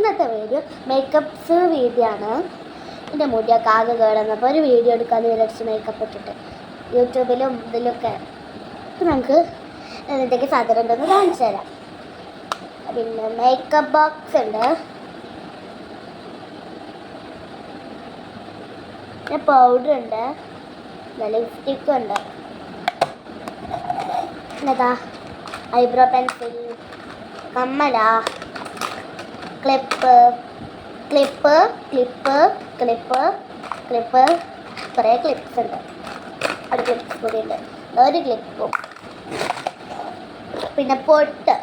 ഇന്നത്തെ video makeups video ആണ്. എൻ്റെ മുടിയൊക്കെ ആകെ കേടുന്നപ്പോൾ ഒരു വീഡിയോ എടുക്കാമെന്ന് വിചാരിച്ച് മേക്കപ്പ് ഇട്ടിട്ട് യൂട്യൂബിലും ഇതിലൊക്കെ. അപ്പം നമുക്ക് എന്തൊക്കെ സാധനം ഉണ്ടെന്ന് കാണിച്ചു തരാം. പിന്നെ മേക്കപ്പ് ബോക്സ് ഉണ്ട്, പിന്നെ പൗഡർ ഉണ്ട്, ലിപ്സ്റ്റിക്ക് ഉണ്ട്, പിന്നെതാ ഐബ്രോ പെൻസിൽ, കമ്മല, ക്ലിപ്പ് കുറേ ക്ലിപ്സ് ഉണ്ട്. ഒരു ക്ലിപ്സ് കൂടി ഉണ്ട്, ഒരു ക്ലിപ്പും, പിന്നെ പൊട്ട്,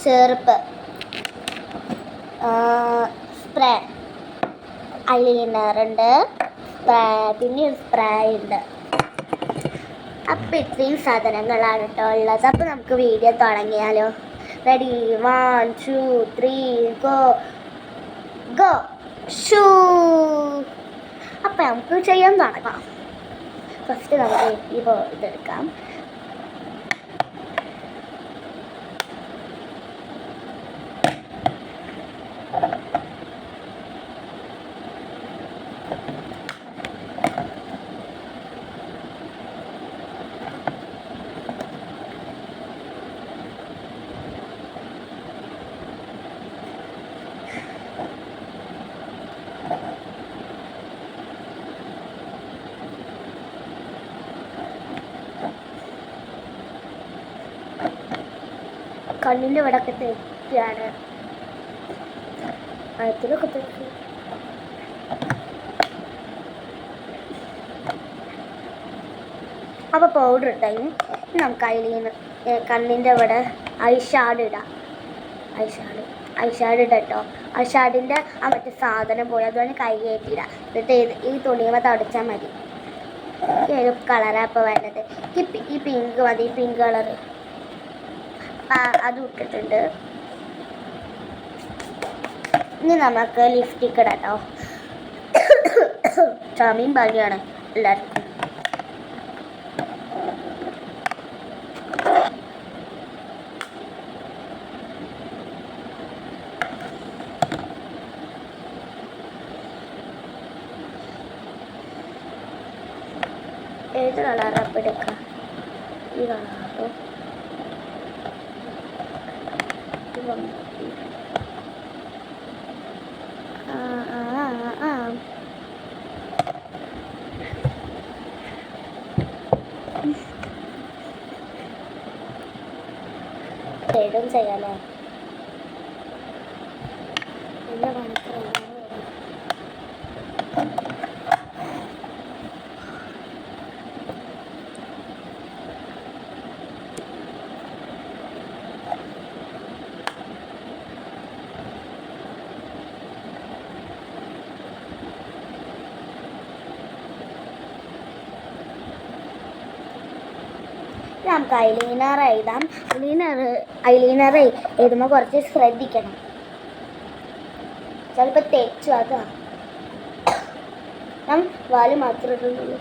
ചെറുപ്പ്, സ്പ്രേ, ഐലൈനർ ഉണ്ട്, പിന്നെ സ്പ്രേ ഉണ്ട്. അപ്പം ഇത്രയും സാധനങ്ങളാണ് കേട്ടോ ഉള്ളത്. അപ്പോൾ നമുക്ക് വീഡിയോ തുടങ്ങിയാലോ? Ready, 1 2 3 go shoe. അപ്പം നമുക്ക് ചെയ്യാൻ തുടങ്ങാം. ഫസ്റ്റ് നമുക്ക് ഇതെടുക്കാം. കണ്ണിൻ്റെ ഇവിടെയൊക്കെ തെറ്റിയാണ്, അതിലൊക്കെ തെറ്റി. അപ്പോൾ പൗഡർ ഇട്ടായി നമുക്ക് ഐലൈനർ കണ്ണിൻ്റെ ഇവിടെ ഐഷാഡ് ഇടാം. ഐഷാഡ് ഇടട്ടോ. ഐഷാഡിൻ്റെ ആ മറ്റേ സാധനം പോയി അതുകൊണ്ട് കൈ കയറ്റിയിടാം. എന്നിട്ട് ഈ തുണിയുമ്പോൾ തുടച്ചാൽ മതി. ഏത് കളറാണ് അപ്പോൾ വേണ്ടത്? ഈ പിങ്ക് മതി, പിങ്ക് കളറ്. അത് ഇട്ടിട്ടുണ്ട്. ഇനി നമുക്ക് ലിപ്സ്റ്റിക്ക് ഇടാം കേട്ടോ. ചമയും ഭാഗ്യമാണ് എല്ലാവർക്കും. ഏത് കളറാണ് അപ്പം എടുക്കുക? ഈ കളറോ? ഷെയ്ഡും ചെയ്യാലേ? പിന്നെ നമുക്ക് ഐലൈനർ എഴുതാം. ഐലൈനർ എഴുതുമ്പോൾ കുറച്ച് ശ്രദ്ധിക്കണം, ചിലപ്പോൾ തെച്ചു. അതാ ഞാൻ വാല് മാത്രമേ ഇടുന്നുള്ളൂ.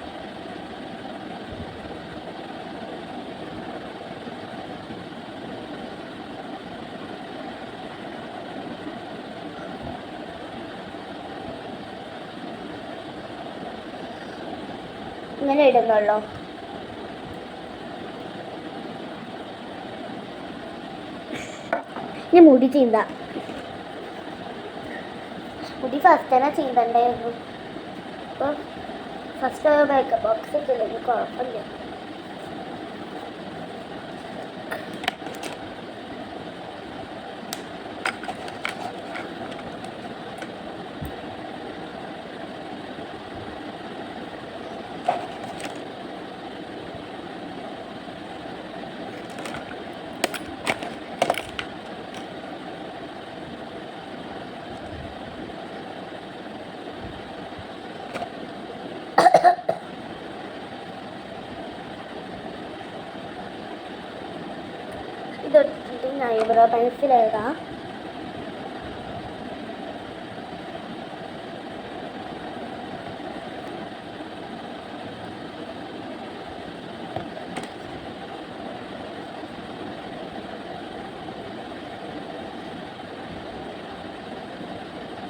ഇങ്ങനെ ഇടുന്നുള്ളൂ. ഇനി മുടി ചീന്ത. മുടി ഫസ്റ്റ് തന്നെ ചീന്തണ്ടായിരുന്നു. അപ്പോൾ ഫസ്റ്റ് മേക്കപ്പ് ബോക്സ് ഇട്ടില്ലെങ്കിൽ കുഴപ്പമില്ല. ഇതൊട്ടിട്ട് ഐബ്രോ പെൻസിൽ എഴുതാം.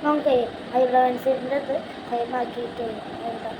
നമുക്ക് ഐബ്രോ പെൻസിലിൻ്റെ ഇത് ടൈമാക്കിയിട്ട് എഴുതാം.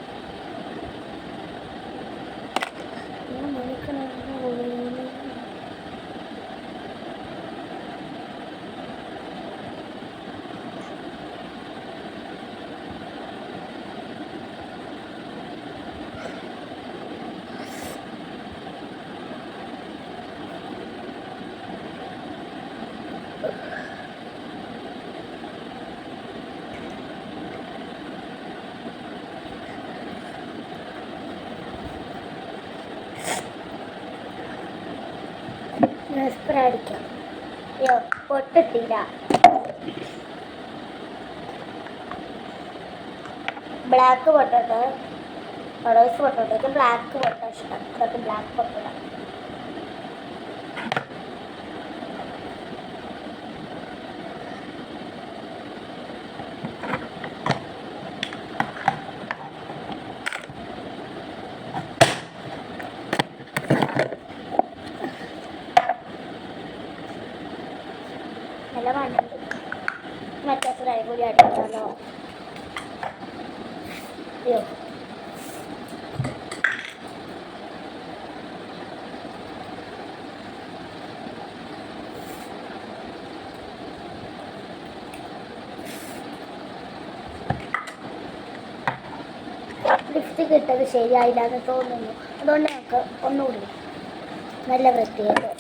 സ്പ്രേ അടിക്കാം. അയ്യോ പൊട്ടിട്ടില്ല. ബ്ലാക്ക് പൊട്ടോട്ട് കളേഴ്സ് പൊട്ടോട്ട് ബ്ലാക്ക് പൊട്ട ഇഷ്ടം. അതൊക്കെ ബ്ലാക്ക് പൊട്ടില്ല. നല്ല മണ്ണുണ്ട്. മറ്റേ സ്പ്രേ കൂടി അടിക്കാമല്ലോ. അയ്യോ ലിപ്സ്റ്റിക് ഇട്ടത് ശരിയായില്ല എന്ന് തോന്നുന്നു. അതുകൊണ്ട് നമുക്ക് ഒന്നുകൂടി നല്ല വൃത്തിയായിട്ട്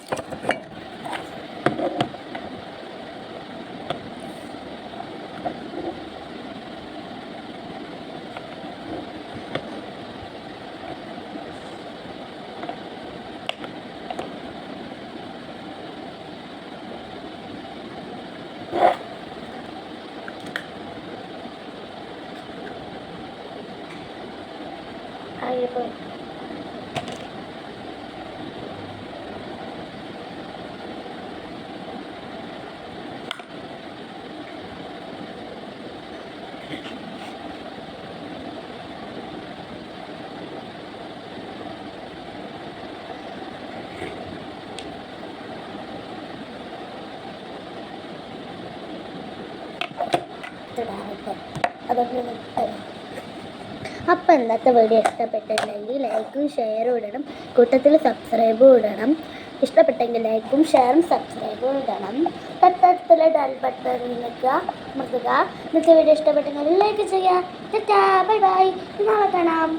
ആയിപ്പോയി. അപ്പം ഇന്നത്തെ വീഡിയോ ഇഷ്ടപ്പെട്ടിട്ടുണ്ടെങ്കിൽ ലൈക്കും ഷെയറും ഇടണം. കൂട്ടത്തിൽ സബ്സ്ക്രൈബും ഇടണം. ഇഷ്ടപ്പെട്ടെങ്കിൽ ലൈക്കും ഷെയറും സബ്സ്ക്രൈബും ഇടണം. തൊട്ടടുത്തുള്ള ബെൽ ബട്ടൺ അമർത്തുക. ഇന്നത്തെ വീഡിയോ ഇഷ്ടപ്പെട്ടെങ്കിൽ ലൈക്ക് ചെയ്യുക. Bye bye. നാളെ കാണാം.